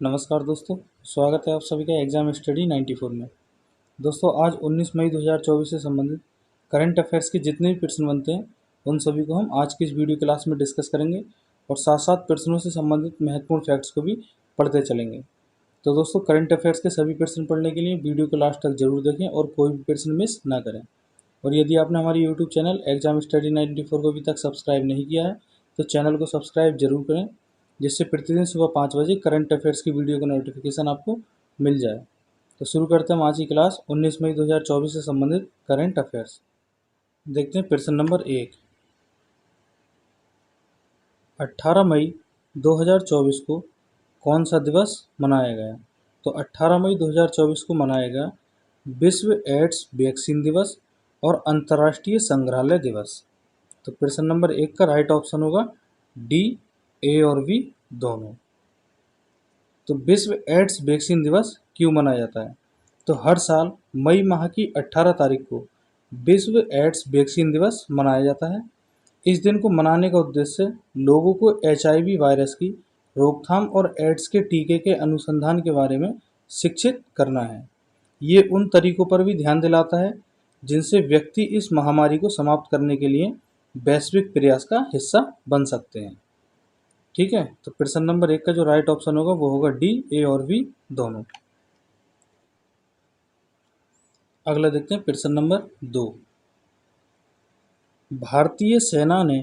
नमस्कार दोस्तों, स्वागत है आप सभी का एग्जाम स्टडी 94 में। दोस्तों, आज 19 मई 2024 से संबंधित करंट अफेयर्स के जितने भी प्रश्न बनते हैं उन सभी को हम आज की इस वीडियो क्लास में डिस्कस करेंगे और साथ साथ प्रश्नों से संबंधित महत्वपूर्ण फैक्ट्स को भी पढ़ते चलेंगे। तो दोस्तों, करंट अफेयर्स के सभी प्रश्न पढ़ने के लिए वीडियो को लास्ट तक जरूर देखें और कोई भी प्रश्न मिस ना करें। और यदि आपने हमारे यूट्यूब चैनल एग्जाम स्टडी 94 को अभी तक सब्सक्राइब नहीं किया है तो चैनल को सब्सक्राइब जरूर करें, जिससे प्रतिदिन सुबह 5 बजे करंट अफेयर्स की वीडियो का नोटिफिकेशन आपको मिल जाए। तो शुरू करते हैं हम आज की क्लास 19 मई 2024 से संबंधित करंट अफेयर्स। देखते हैं प्रश्न नंबर 1। 18 मई 2024 को कौन सा दिवस मनाया गया? तो 18 मई 2024 को मनाया गया विश्व एड्स वैक्सीन दिवस और अंतर्राष्ट्रीय संग्रहालय दिवस। तो प्रश्न नंबर 1 का राइट ऑप्शन होगा डी, ए और बी दोनों। तो विश्व एड्स वैक्सीन दिवस क्यों मनाया जाता है? तो हर साल मई माह की 18 तारीख को विश्व एड्स वैक्सीन दिवस मनाया जाता है। इस दिन को मनाने का उद्देश्य लोगों को HIV वायरस की रोकथाम और एड्स के टीके के अनुसंधान के बारे में शिक्षित करना है। ये उन तरीकों पर भी ध्यान दिलाता है जिनसे व्यक्ति इस महामारी को समाप्त करने के लिए वैश्विक प्रयास का हिस्सा बन सकते हैं। ठीक है, तो प्रश्न नंबर 1 का जो राइट ऑप्शन होगा वो होगा डी, ए और बी दोनों। अगला देखते हैं प्रश्न नंबर 2। भारतीय सेना ने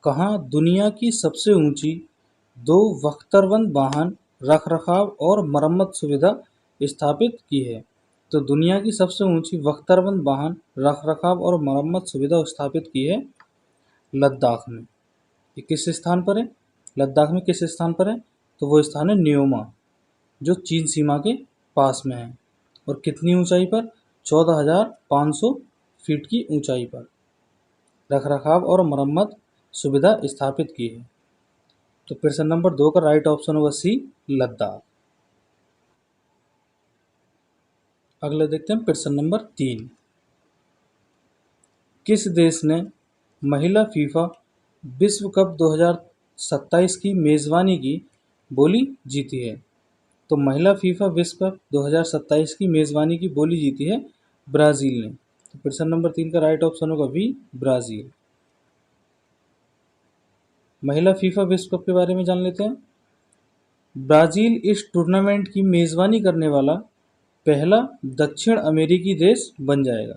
कहाँ दुनिया की सबसे ऊंची 2 बख्तरबंद वाहन रखरखाव और मरम्मत सुविधा स्थापित की है? तो दुनिया की सबसे ऊंची बख्तरबंद वाहन रखरखाव और मरम्मत सुविधा स्थापित की है लद्दाख में। ये किस स्थान पर है? लद्दाख में किस स्थान पर है? तो वो स्थान है न्योमा, जो चीन सीमा के पास में है। और कितनी ऊंचाई पर? 14,500 फीट की ऊंचाई पर रखरखाव और मरम्मत सुविधा स्थापित की है। तो प्रश्न नंबर 2 का राइट ऑप्शन होगा सी, लद्दाख। अगले देखते हैं प्रश्न नंबर 3। किस देश ने महिला फीफा विश्व कप 2027 की मेजबानी की बोली जीती है? तो महिला फीफा विश्व कप 2027 की मेजबानी की बोली जीती है ब्राज़ील ने। तो प्रश्न नंबर 3 का राइट ऑप्शन होगा बी, ब्राज़ील। महिला फीफा विश्व कप के बारे में जान लेते हैं। ब्राज़ील इस टूर्नामेंट की मेजबानी करने वाला पहला दक्षिण अमेरिकी देश बन जाएगा।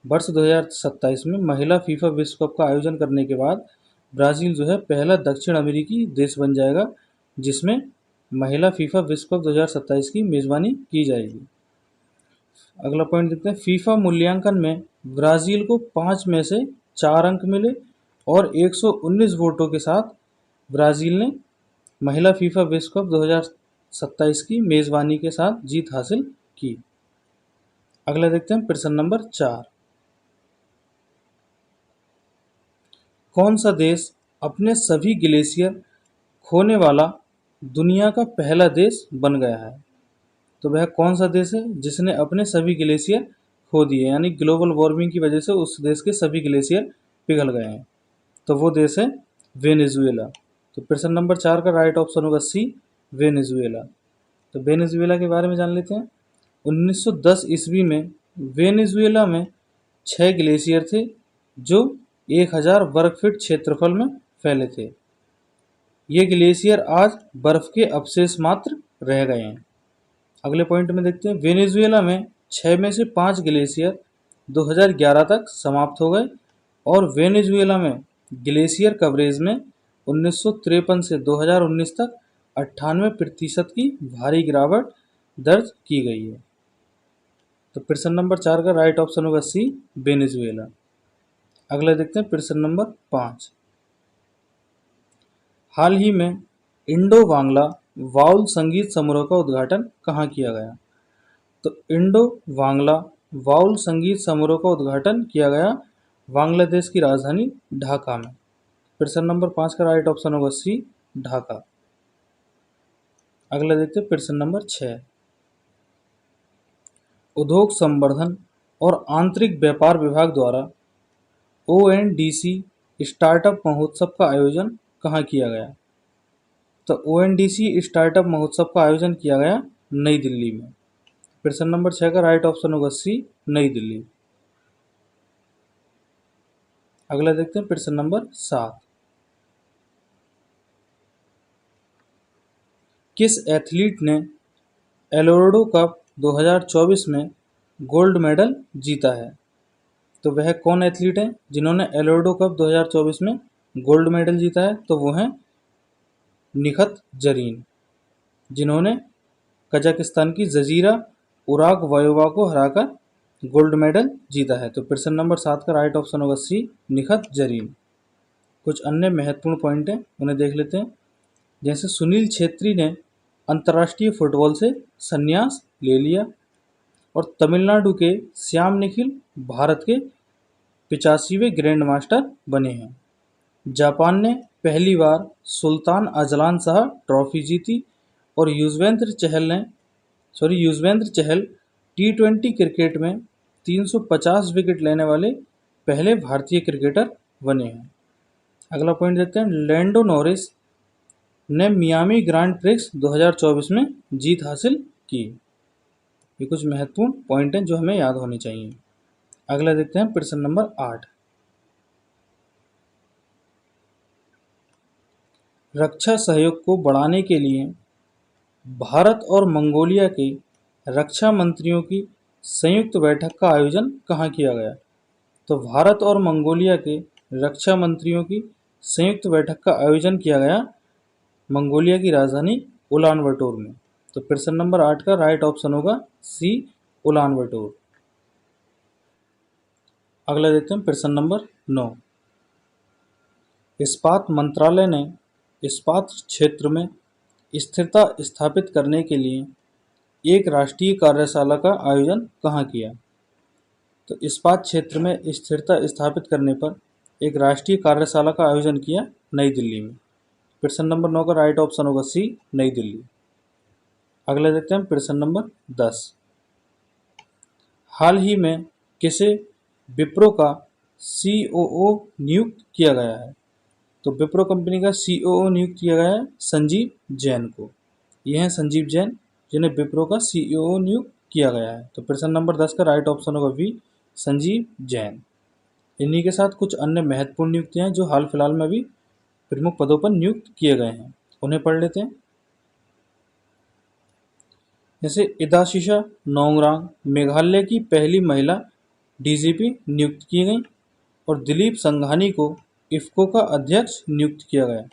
वर्ष 2027 में महिला फीफा विश्व कप का आयोजन करने के बाद ब्राज़ील जो है पहला दक्षिण अमेरिकी देश बन जाएगा जिसमें महिला फीफा विश्व कप 2027 की मेजबानी की जाएगी। अगला पॉइंट देखते हैं। फीफा मूल्यांकन में ब्राज़ील को 5 में से 4 अंक मिले और 119 वोटों के साथ ब्राज़ील ने महिला फीफा विश्व कप 2027 की मेजबानी के साथ जीत हासिल की। अगला देखते हैं प्रश्न नंबर 4। कौन सा देश अपने सभी ग्लेशियर खोने वाला दुनिया का पहला देश बन गया है? तो वह कौन सा देश है जिसने अपने सभी ग्लेशियर खो दिए, यानी ग्लोबल वार्मिंग की वजह से उस देश के सभी ग्लेशियर पिघल गए हैं? तो वो देश है वेनेजुएला। तो प्रश्न नंबर 4 का राइट ऑप्शन होगा सी, वेनेजुएला। तो वेनेजुएला के बारे में जान लेते हैं। 1910 ईस्वी में वेनेजुएला में 6 ग्लेशियर थे जो 1000 वर्ग फीट क्षेत्रफल में फैले थे। ये ग्लेशियर आज बर्फ के अवशेष मात्र रह गए हैं। अगले पॉइंट में देखते हैं। वेनेजुएला में 6 में से 5 ग्लेशियर 2011 तक समाप्त हो गए और वेनेजुएला में ग्लेशियर कवरेज में 1953 से 2019 तक 98% की भारी गिरावट दर्ज की गई है। तो प्रश्न नंबर 4 का राइट ऑप्शन होगा सी, वेनेजुएला। अगला देखते हैं प्रश्न नंबर 5। हाल ही में इंडो बांग्ला बाउल संगीत समारोह का उद्घाटन कहाँ किया गया? तो इंडो बांग्ला बाउल संगीत समारोह का उद्घाटन किया गया बांग्लादेश की राजधानी ढाका में। प्रश्न नंबर 5 का राइट ऑप्शन होगा सी, ढाका। अगला देखते हैं प्रश्न नंबर 6। उद्योग संवर्धन और आंतरिक व्यापार विभाग द्वारा ओएनडीसी स्टार्टअप महोत्सव का आयोजन कहाँ किया गया? तो ओएनडीसी स्टार्टअप महोत्सव का आयोजन किया गया नई दिल्ली में। प्रश्न नंबर 6 का राइट ऑप्शन होगा सी, नई दिल्ली। अगला देखते हैं प्रश्न नंबर 7। किस एथलीट ने एलोर्डो कप 2024 में गोल्ड मेडल जीता है? तो वह कौन एथलीट है जिन्होंने एलोर्डो कप 2024 में गोल्ड मेडल जीता है? तो वो हैं निखत जरीन, जिन्होंने कजाकिस्तान की जजीरा उरागवायोवा को हराकर गोल्ड मेडल जीता है। तो प्रश्न नंबर 7 का राइट ऑप्शन होगा सी, निखत जरीन। कुछ अन्य महत्वपूर्ण पॉइंट हैं, उन्हें देख लेते हैं। जैसे सुनील छेत्री ने अंतर्राष्ट्रीय फुटबॉल से संन्यास ले लिया, और तमिलनाडु के श्याम निखिल भारत के 85वें ग्रैंड मास्टर बने हैं। जापान ने पहली बार सुल्तान अजलान शाह ट्रॉफी जीती, और युजवेंद्र चहल T20 क्रिकेट में 350 विकेट लेने वाले पहले भारतीय क्रिकेटर बने हैं। अगला पॉइंट देखते हैं। लैंडो नॉरिस ने मियामी ग्रांड प्रिक्स 2024 में जीत हासिल की। ये कुछ महत्वपूर्ण पॉइंट हैं जो हमें याद होने चाहिए। अगला देखते हैं प्रश्न नंबर 8। रक्षा सहयोग को बढ़ाने के लिए भारत और मंगोलिया के रक्षा मंत्रियों की संयुक्त बैठक का आयोजन कहाँ किया गया? तो भारत और मंगोलिया के रक्षा मंत्रियों की संयुक्त बैठक का आयोजन किया गया मंगोलिया की राजधानी उलानबटोर में। तो प्रश्न नंबर 8 का राइट ऑप्शन होगा सी, उलानबटोर। अगला देखते हैं प्रश्न नंबर 9। इस्पात मंत्रालय ने इस्पात क्षेत्र में स्थिरता स्थापित करने के लिए एक राष्ट्रीय कार्यशाला का आयोजन कहाँ किया? तो इस्पात क्षेत्र में स्थिरता स्थापित करने पर एक राष्ट्रीय कार्यशाला का आयोजन किया नई दिल्ली में। प्रश्न नंबर 9 का राइट ऑप्शन होगा सी, नई दिल्ली। अगला देखते हैं प्रश्न नंबर 10। हाल ही में किसे विप्रो का COO नियुक्त किया गया है? तो विप्रो कंपनी का COO नियुक्त किया गया है संजीव जैन को। यह है संजीव जैन जिन्हें विप्रो का COO नियुक्त किया गया है। तो प्रश्न नंबर 10 का राइट ऑप्शन होगा बी, संजीव जैन। इन्हीं के साथ कुछ अन्य महत्वपूर्ण नियुक्तियां हैं जो हाल फिलहाल में भी प्रमुख पदों पर नियुक्त किए गए हैं, उन्हें पढ़ लेते हैं। जैसे इदाशिशा नोंगरांग मेघालय की पहली महिला DGP नियुक्त की गई, और दिलीप संघानी को इफ्को का अध्यक्ष नियुक्त किया गया।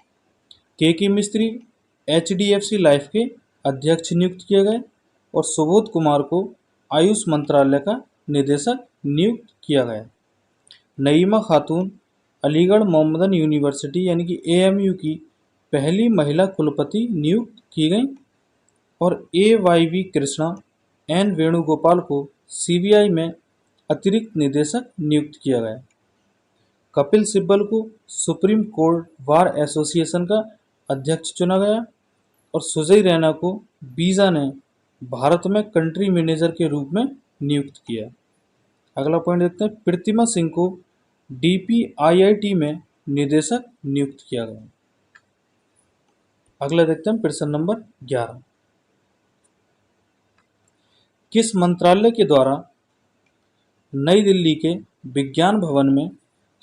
के मिस्त्री HDFC लाइफ के अध्यक्ष नियुक्त किए गए, और सुबोध कुमार को आयुष मंत्रालय का निदेशक नियुक्त किया गया। नईमा खातून अलीगढ़ मोहम्मदन यूनिवर्सिटी यानी कि AMU की पहली महिला कुलपति नियुक्त की गई, और AYV कृष्णा N वेणुगोपाल को CBI में अतिरिक्त निदेशक नियुक्त किया गया। कपिल सिब्बल को सुप्रीम कोर्ट बार एसोसिएशन का अध्यक्ष चुना गया, और सुजय रैना को वीज़ा ने भारत में कंट्री मैनेजर के रूप में नियुक्त किया। अगला पॉइंट देखते हैं। प्रतिमा सिंह को DPIIT में निदेशक नियुक्त किया गया। अगला देखते हैं प्रश्न नंबर 11। किस मंत्रालय के द्वारा नई दिल्ली के विज्ञान भवन में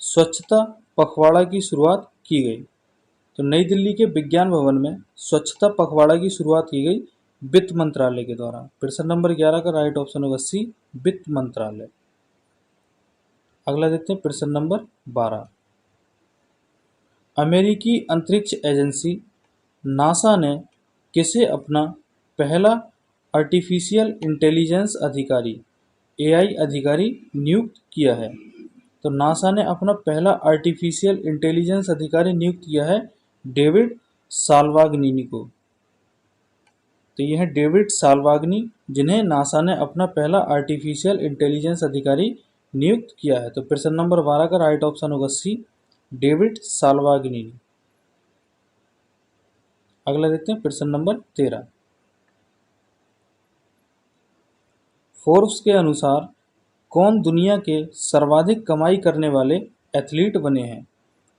स्वच्छता पखवाड़ा की शुरुआत की गई? तो नई दिल्ली के विज्ञान भवन में स्वच्छता पखवाड़ा की शुरुआत की गई वित्त मंत्रालय के द्वारा। प्रश्न नंबर 11 का राइट ऑप्शन होगा सी, वित्त मंत्रालय। अगला देखते हैं प्रश्न नंबर 12। अमेरिकी अंतरिक्ष एजेंसी नासा ने किसे अपना पहला आर्टिफिशियल इंटेलिजेंस अधिकारी AI अधिकारी नियुक्त किया है? तो नासा ने अपना पहला आर्टिफिशियल इंटेलिजेंस अधिकारी नियुक्त किया है डेविड साल्वागनी को। तो यह है डेविड साल्वागनी जिन्हें नासा ने अपना पहला आर्टिफिशियल इंटेलिजेंस अधिकारी नियुक्त किया है। तो प्रश्न नंबर 12 का राइट ऑप्शन होगा सी, डेविड साल्वागनी। अगला देखते हैं प्रश्न नंबर 13। फोर्ब्स के अनुसार कौन दुनिया के सर्वाधिक कमाई करने वाले एथलीट बने हैं?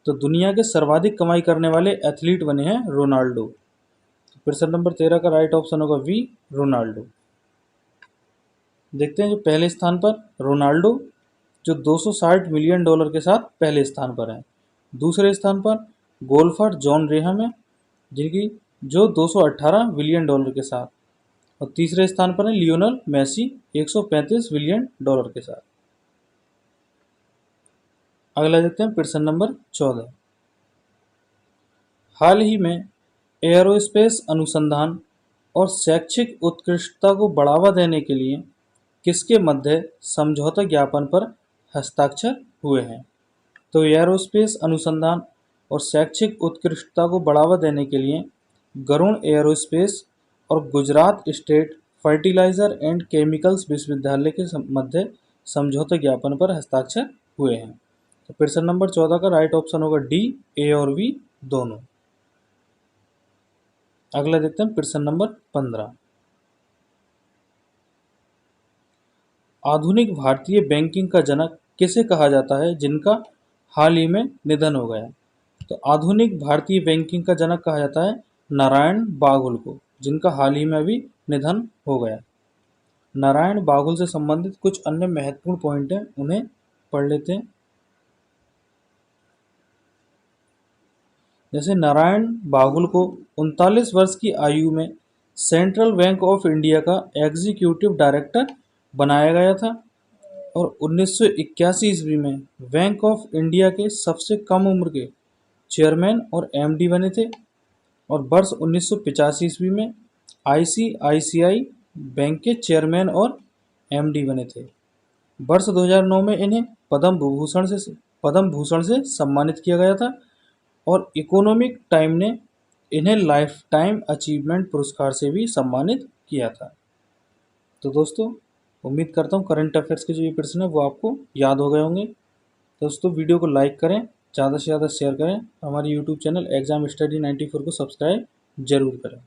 तो दुनिया के सर्वाधिक कमाई करने वाले एथलीट बने हैं रोनाल्डो। प्रश्न नंबर 13 का राइट ऑप्शन होगा वी, रोनाल्डो। देखते हैं जो पहले स्थान पर रोनाल्डो जो 260 मिलियन डॉलर के साथ पहले स्थान पर है। दूसरे स्थान पर गोल्फर जॉन रेहम है जिनकी जो 218 मिलियन डॉलर के साथ। और तीसरे स्थान पर है लियोनल मेसी 135 मिलियन डॉलर के साथ। अगला देखते हैं प्रश्न नंबर 14। हाल ही में एयरोस्पेस अनुसंधान और शैक्षिक उत्कृष्टता को बढ़ावा देने के लिए किसके मध्य समझौता ज्ञापन पर हस्ताक्षर हुए हैं? तो एयरोस्पेस अनुसंधान और शैक्षिक उत्कृष्टता को बढ़ावा देने के लिए गरुड़ एयरोस्पेस और Gujarat state fertiliser and chemicals विश्वविद्यालय के मध्य समझौता ज्ञापन पर हस्ताक्षर हुए हैं। तो प्रश्न नंबर 14 का राइट ऑप्शन होगा डी, ए और वी दोनों। अगला देखते हैं प्रश्न नंबर 15। आधुनिक भारतीय बैंकिंग का जनक किसे कहा जाता है जिनका हाल ही में निधन हो गया? तो आधुनिक भारतीय बैंकिंग का जनक कहा जाता है नारायण बाघुल को, जिनका हाल ही में अभी निधन हो गया। नारायण बाघुल से संबंधित कुछ अन्य महत्वपूर्ण पॉइंट हैं, उन्हें पढ़ लेते हैं। जैसे नारायण बाघुल को 39 वर्ष की आयु में सेंट्रल बैंक ऑफ इंडिया का एग्जीक्यूटिव डायरेक्टर बनाया गया था और 1981 ईस्वी में बैंक ऑफ इंडिया के सबसे कम उम्र के चेयरमैन और एमडी बने थे और वर्ष 1985 ईस्वी में आईसीआईसीआई बैंक के चेयरमैन और एमडी बने थे। वर्ष 2009 में इन्हें पद्म भूषण से सम्मानित किया गया था और इकोनॉमिक टाइम ने इन्हें लाइफ टाइम अचीवमेंट पुरस्कार से भी सम्मानित किया था। तो दोस्तों उम्मीद करता हूँ करंट अफेयर्स के जो ये प्रश्न है वो आपको याद हो गए होंगे। दोस्तों वीडियो को लाइक करें, ज़्यादा से ज़्यादा शेयर करें, हमारे यूट्यूब चैनल एग्जाम स्टडी 94 को सब्सक्राइब जरूर करें।